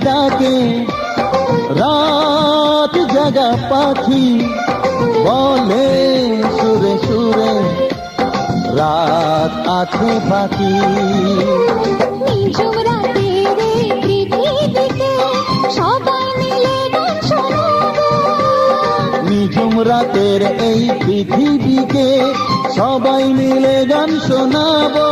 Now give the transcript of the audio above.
ডাকে রাত জাগা পাখি, বলে সুরে সুরে রাত আছে বাকি। নিঝুম রাতের এই পৃথিবীতে সবাই মিলে গান শোনাবো। নিঝুম রাতের এই পৃথিবীকে সবাই মিলে গান শোনাবো।